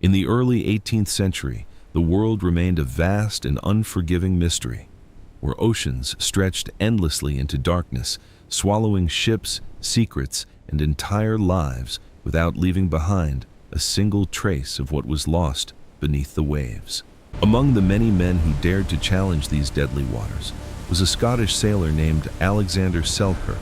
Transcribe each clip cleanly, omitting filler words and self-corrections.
In the early 18th century, the world remained a vast and unforgiving mystery, where oceans stretched endlessly into darkness, swallowing ships, secrets, and entire lives without leaving behind a single trace of what was lost beneath the waves. Among the many men who dared to challenge these deadly waters was a Scottish sailor named Alexander Selkirk,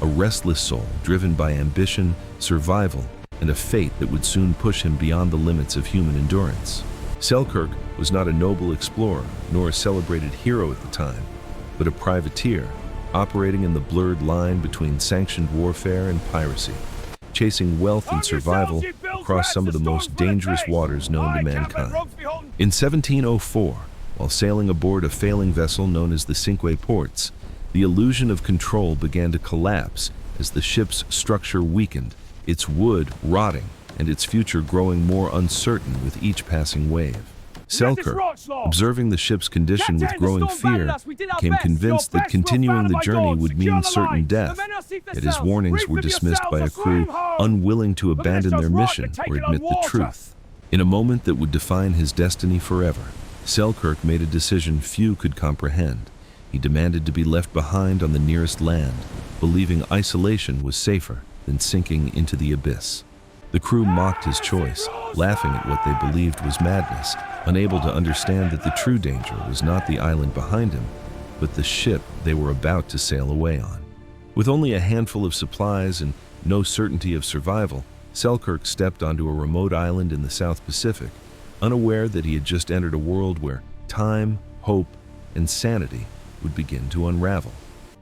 a restless soul driven by ambition, survival, and a fate that would soon push him beyond the limits of human endurance. Selkirk was not a noble explorer nor a celebrated hero at the time, but a privateer operating in the blurred line between sanctioned warfare and piracy, chasing wealth and survival across some of the most dangerous waters known to mankind. In 1704, while sailing aboard a failing vessel known as the Cinque Ports, the illusion of control began to collapse as the ship's structure weakened, its wood rotting and its future growing more uncertain with each passing wave. Selkirk, observing the ship's condition with growing fear, became convinced that continuing the journey would mean certain death, yet his warnings were dismissed by a crew unwilling to abandon their mission or admit the truth. In a moment that would define his destiny forever, Selkirk made a decision few could comprehend. He demanded to be left behind on the nearest land, believing isolation was safer than sinking into the abyss. The crew mocked his choice, laughing at what they believed was madness, unable to understand that the true danger was not the island behind him, but the ship they were about to sail away on. With only a handful of supplies and no certainty of survival, Selkirk stepped onto a remote island in the South Pacific, unaware that he had just entered a world where time, hope, and sanity would begin to unravel.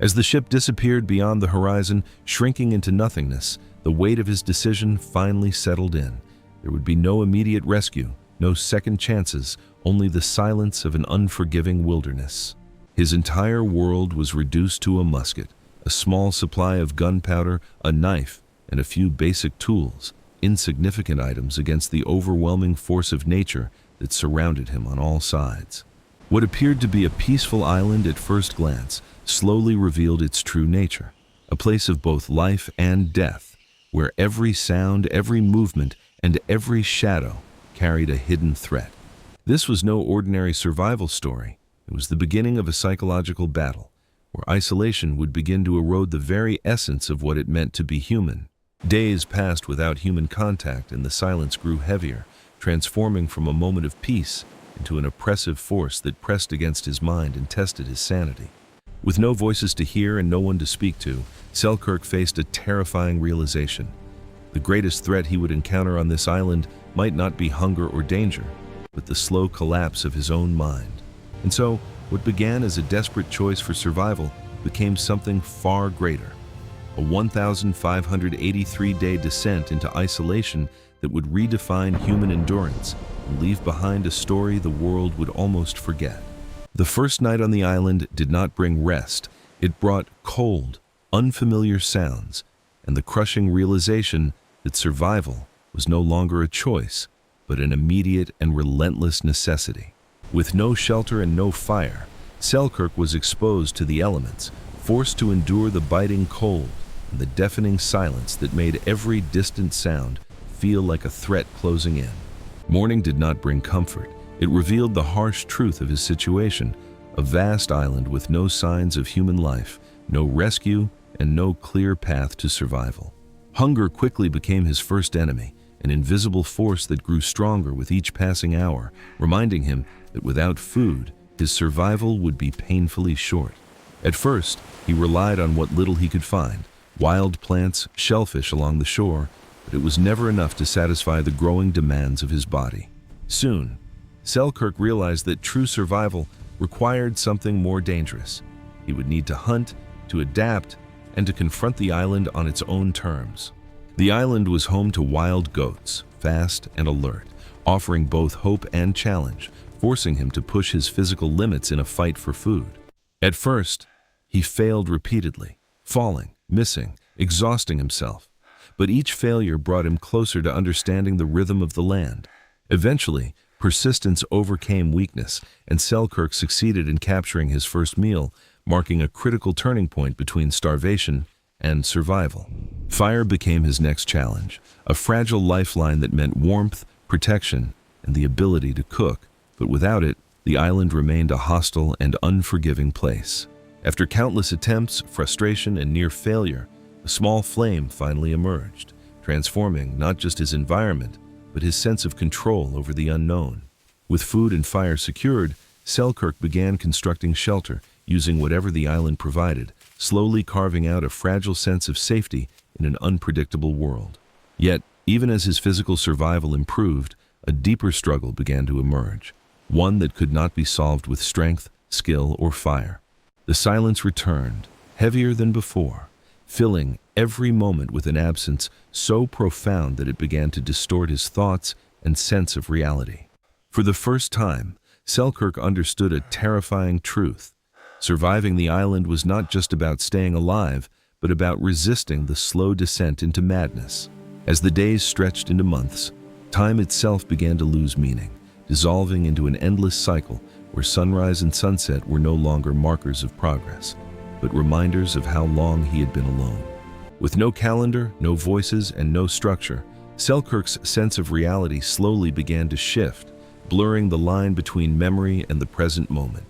As the ship disappeared beyond the horizon, shrinking into nothingness, the weight of his decision finally settled in. There would be no immediate rescue, no second chances, only the silence of an unforgiving wilderness. His entire world was reduced to a musket, a small supply of gunpowder, a knife, and a few basic tools, insignificant items against the overwhelming force of nature that surrounded him on all sides. What appeared to be a peaceful island at first glance slowly revealed its true nature, a place of both life and death, where every sound, every movement, and every shadow carried a hidden threat. This was no ordinary survival story. It was the beginning of a psychological battle, where isolation would begin to erode the very essence of what it meant to be human. Days passed without human contact, and the silence grew heavier, transforming from a moment of peace into an oppressive force that pressed against his mind and tested his sanity. With no voices to hear and no one to speak to, Selkirk faced a terrifying realization. The greatest threat he would encounter on this island might not be hunger or danger, but the slow collapse of his own mind. And so, what began as a desperate choice for survival became something far greater. A 1,583-day descent into isolation that would redefine human endurance and leave behind a story the world would almost forget. The first night on the island did not bring rest. It brought cold, unfamiliar sounds, and the crushing realization that survival was no longer a choice, but an immediate and relentless necessity. With no shelter and no fire, Selkirk was exposed to the elements, forced to endure the biting cold and the deafening silence that made every distant sound feel like a threat closing in. Morning did not bring comfort. It revealed the harsh truth of his situation, a vast island with no signs of human life, no rescue, and no clear path to survival. Hunger quickly became his first enemy, an invisible force that grew stronger with each passing hour, reminding him that without food, his survival would be painfully short. At first, he relied on what little he could find, wild plants, shellfish along the shore, but it was never enough to satisfy the growing demands of his body. Soon, Selkirk realized that true survival required something more dangerous. He would need to hunt, to adapt, and to confront the island on its own terms. The island was home to wild goats, fast and alert, offering both hope and challenge, forcing him to push his physical limits in a fight for food. At first, he failed repeatedly, falling, missing, exhausting himself. But each failure brought him closer to understanding the rhythm of the land. Eventually, persistence overcame weakness, and Selkirk succeeded in capturing his first meal, marking a critical turning point between starvation and survival. Fire became his next challenge, a fragile lifeline that meant warmth, protection, and the ability to cook, but without it, the island remained a hostile and unforgiving place. After countless attempts, frustration, and near failure, a small flame finally emerged, transforming not just his environment, but his sense of control over the unknown. With food and fire secured, Selkirk began constructing shelter, using whatever the island provided, slowly carving out a fragile sense of safety in an unpredictable world. Yet, even as his physical survival improved, a deeper struggle began to emerge, one that could not be solved with strength, skill, or fire. The silence returned, heavier than before, filling every moment with an absence so profound that it began to distort his thoughts and sense of reality. For the first time, Selkirk understood a terrifying truth. Surviving the island was not just about staying alive, but about resisting the slow descent into madness. As the days stretched into months, time itself began to lose meaning, dissolving into an endless cycle where sunrise and sunset were no longer markers of progress, but reminders of how long he had been alone. With no calendar, no voices, and no structure, Selkirk's sense of reality slowly began to shift, blurring the line between memory and the present moment.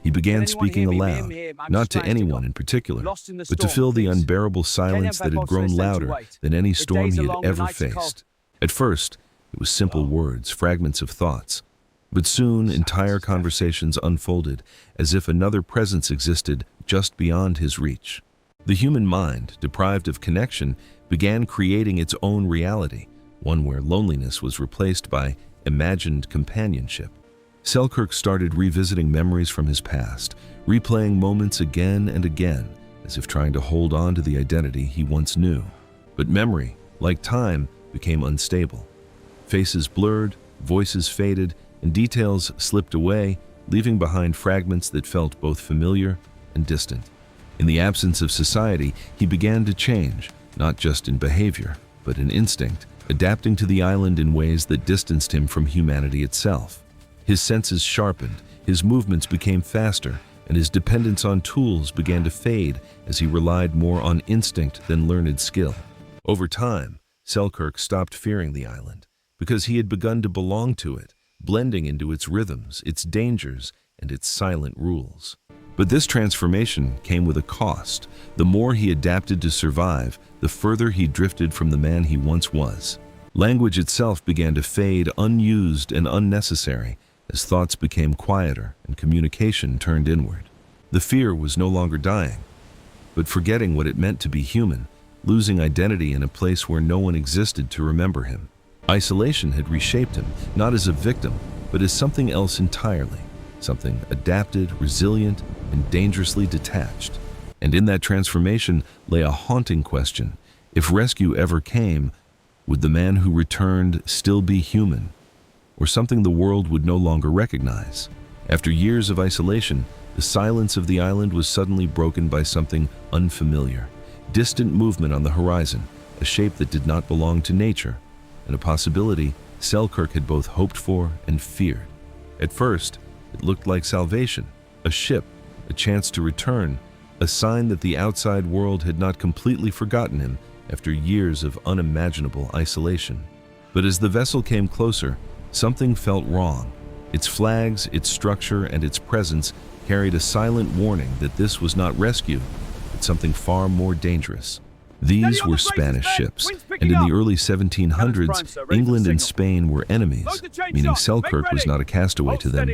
He began speaking aloud, not to anyone in particular, but to fill the unbearable silence that had grown louder than any storm he had ever faced. At first, it was simple words, fragments of thoughts, but soon entire conversations unfolded as if another presence existed just beyond his reach. The human mind, deprived of connection, began creating its own reality, one where loneliness was replaced by imagined companionship. Selkirk started revisiting memories from his past, replaying moments again and again, as if trying to hold on to the identity he once knew. But memory, like time, became unstable. Faces blurred, voices faded, and details slipped away, leaving behind fragments that felt both familiar and distant. In the absence of society, he began to change, not just in behavior, but in instinct, adapting to the island in ways that distanced him from humanity itself. His senses sharpened, his movements became faster, and his dependence on tools began to fade as he relied more on instinct than learned skill. Over time, Selkirk stopped fearing the island, because he had begun to belong to it, blending into its rhythms, its dangers, and its silent rules. But this transformation came with a cost. The more he adapted to survive, the further he drifted from the man he once was. Language itself began to fade, unused and unnecessary, as thoughts became quieter and communication turned inward. The fear was no longer dying, but forgetting what it meant to be human, losing identity in a place where no one existed to remember him. Isolation had reshaped him, not as a victim, but as something else entirely, something adapted, resilient, and dangerously detached. And in that transformation lay a haunting question. If rescue ever came, would the man who returned still be human, or something the world would no longer recognize? After years of isolation, the silence of the island was suddenly broken by something unfamiliar. Distant movement on the horizon, a shape that did not belong to nature, and a possibility Selkirk had both hoped for and feared. At first, it looked like salvation, a ship, a chance to return, a sign that the outside world had not completely forgotten him after years of unimaginable isolation. But as the vessel came closer, something felt wrong. Its flags, its structure, and its presence carried a silent warning that this was not rescue, but something far more dangerous. These were Spanish ships, and in the early 1700s, England and Spain were enemies, meaning Selkirk was not a castaway to them,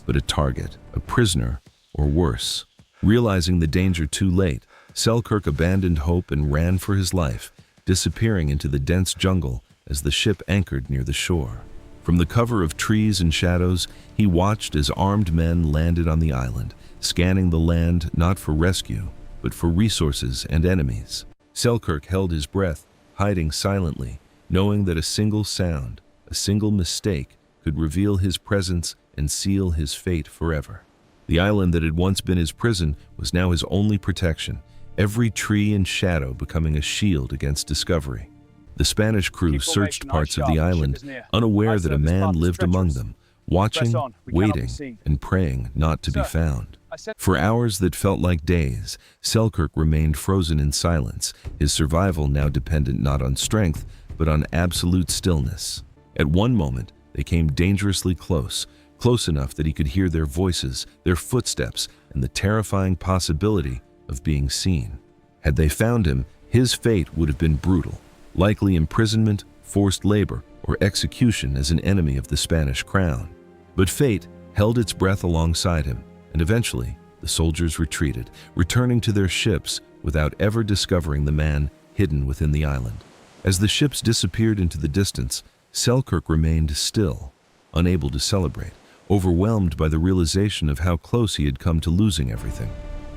but a target, a prisoner, or worse. Realizing the danger too late, Selkirk abandoned hope and ran for his life, disappearing into the dense jungle as the ship anchored near the shore. From the cover of trees and shadows, he watched as armed men landed on the island, scanning the land not for rescue, but for resources and enemies. Selkirk held his breath, hiding silently, knowing that a single sound, a single mistake, could reveal his presence and seal his fate forever. The island that had once been his prison was now his only protection, every tree and shadow becoming a shield against discovery. The Spanish crew searched parts of the island, unaware that a man lived among them, watching, waiting, and praying not to be found. For hours that felt like days, Selkirk remained frozen in silence, his survival now dependent not on strength, but on absolute stillness. At one moment, They came dangerously close, close enough that he could hear their voices, their footsteps, and the terrifying possibility of being seen. Had they found him, his fate would have been brutal, likely imprisonment, forced labor, or execution as an enemy of the Spanish crown. But fate held its breath alongside him, and eventually the soldiers retreated, returning to their ships without ever discovering the man hidden within the island. As the ships disappeared into the distance, Selkirk remained still, unable to celebrate, overwhelmed by the realization of how close he had come to losing everything.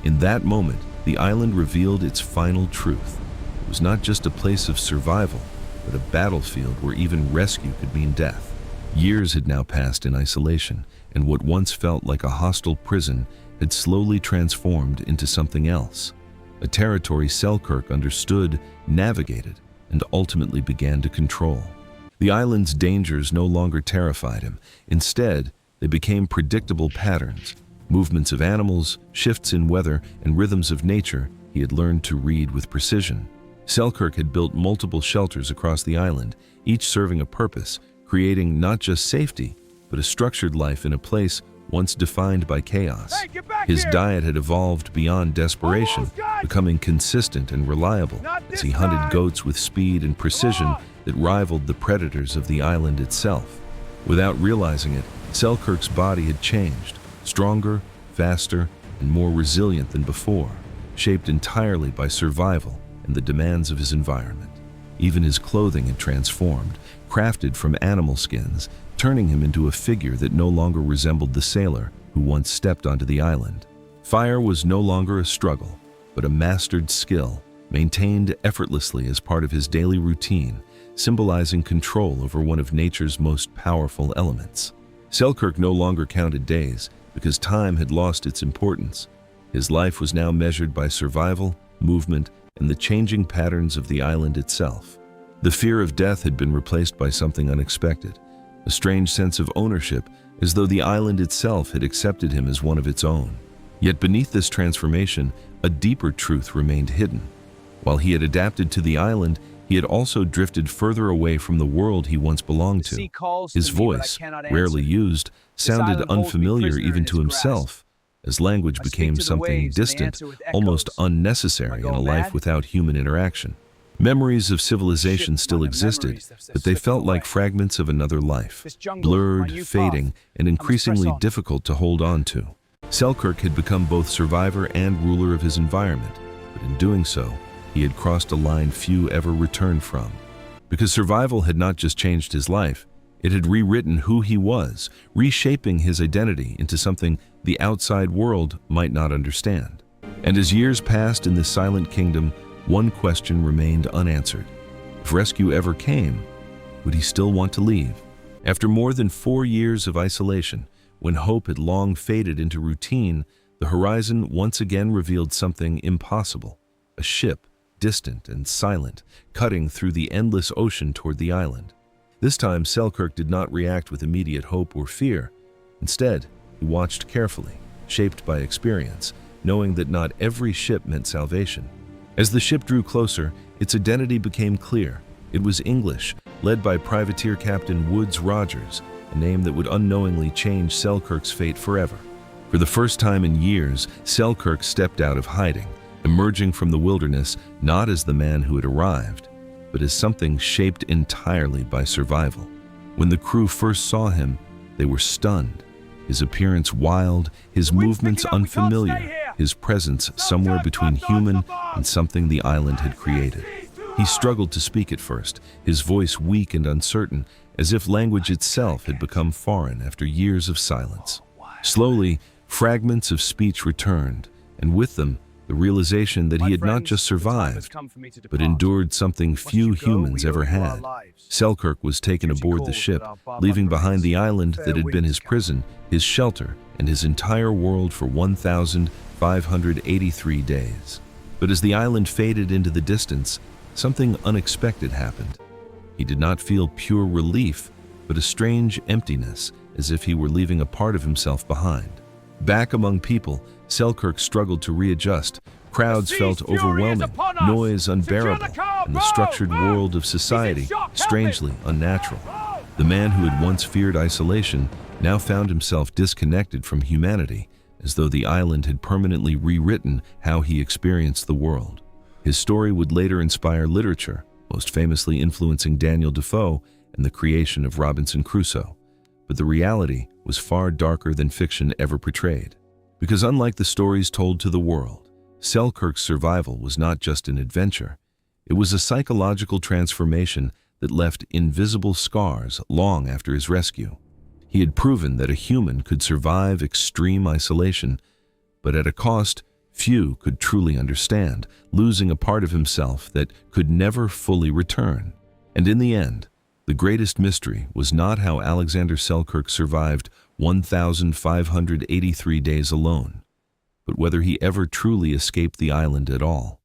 In that moment, the island revealed its final truth. It was not just a place of survival, but a battlefield where even rescue could mean death. Years had now passed in isolation, and what once felt like a hostile prison had slowly transformed into something else. A territory Selkirk understood, navigated, and ultimately began to control. The island's dangers no longer terrified him. Instead, they became predictable patterns, movements of animals, shifts in weather, and rhythms of nature he had learned to read with precision. Selkirk had built multiple shelters across the island, each serving a purpose, creating not just safety, but a structured life in a place once defined by chaos. His diet had evolved beyond desperation, becoming consistent and reliable as he hunted goats with speed and precision that rivaled the predators of the island itself. Without realizing it, Selkirk's body had changed, stronger, faster, and more resilient than before, shaped entirely by survival and the demands of his environment. Even his clothing had transformed, crafted from animal skins, turning him into a figure that no longer resembled the sailor who once stepped onto the island. Fire was no longer a struggle, but a mastered skill, maintained effortlessly as part of his daily routine, symbolizing control over one of nature's most powerful elements. Selkirk no longer counted days, because time had lost its importance. His life was now measured by survival, movement, and the changing patterns of the island itself. The fear of death had been replaced by something unexpected, a strange sense of ownership, as though the island itself had accepted him as one of its own. Yet beneath this transformation, a deeper truth remained hidden. While he had adapted to the island, he had also drifted further away from the world he once belonged to. His voice, rarely used, sounded unfamiliar even to himself, as language became something distant, almost unnecessary in a life without human interaction. Memories of civilization still existed, but they felt like fragments of another life, blurred, fading, and increasingly difficult to hold on to. Selkirk had become both survivor and ruler of his environment, but in doing so, he had crossed a line few ever returned from. Because survival had not just changed his life, it had rewritten who he was, reshaping his identity into something the outside world might not understand. And as years passed in this silent kingdom, one question remained unanswered. If rescue ever came, would he still want to leave? After more than 4 years of isolation, when hope had long faded into routine, the horizon once again revealed something impossible. A ship, distant and silent, cutting through the endless ocean toward the island. This time, Selkirk did not react with immediate hope or fear. Instead, he watched carefully, shaped by experience, knowing that not every ship meant salvation. As the ship drew closer, its identity became clear. It was English, led by privateer Captain Woodes Rogers, a name that would unknowingly change Selkirk's fate forever. For the first time in years, Selkirk stepped out of hiding, emerging from the wilderness not as the man who had arrived, but as something shaped entirely by survival. When the crew first saw him, they were stunned. His appearance wild, his movements unfamiliar, his presence somewhere between human and something the island had created. He struggled to speak at first, his voice weak and uncertain, as if language itself had become foreign after years of silence. Slowly, fragments of speech returned, and with them, the realization that he had not just survived, but endured something few humans ever had. Selkirk was taken aboard the ship, leaving behind the island that had been his prison, his shelter, and his entire world for 1,583 days. But as the island faded into the distance, something unexpected happened. He did not feel pure relief, but a strange emptiness, as if he were leaving a part of himself behind. Back among people, Selkirk struggled to readjust. Crowds felt overwhelming, noise unbearable, and the structured world of society strangely unnatural. The man who had once feared isolation now found himself disconnected from humanity, as though the island had permanently rewritten how he experienced the world. His story would later inspire literature, most famously influencing Daniel Defoe and the creation of Robinson Crusoe. But the reality was far darker than fiction ever portrayed. Because unlike the stories told to the world, Selkirk's survival was not just an adventure. It was a psychological transformation that left invisible scars long after his rescue. He had proven that a human could survive extreme isolation, but at a cost few could truly understand, losing a part of himself that could never fully return. And in the end, the greatest mystery was not how Alexander Selkirk survived 1,583 days alone, but whether he ever truly escaped the island at all.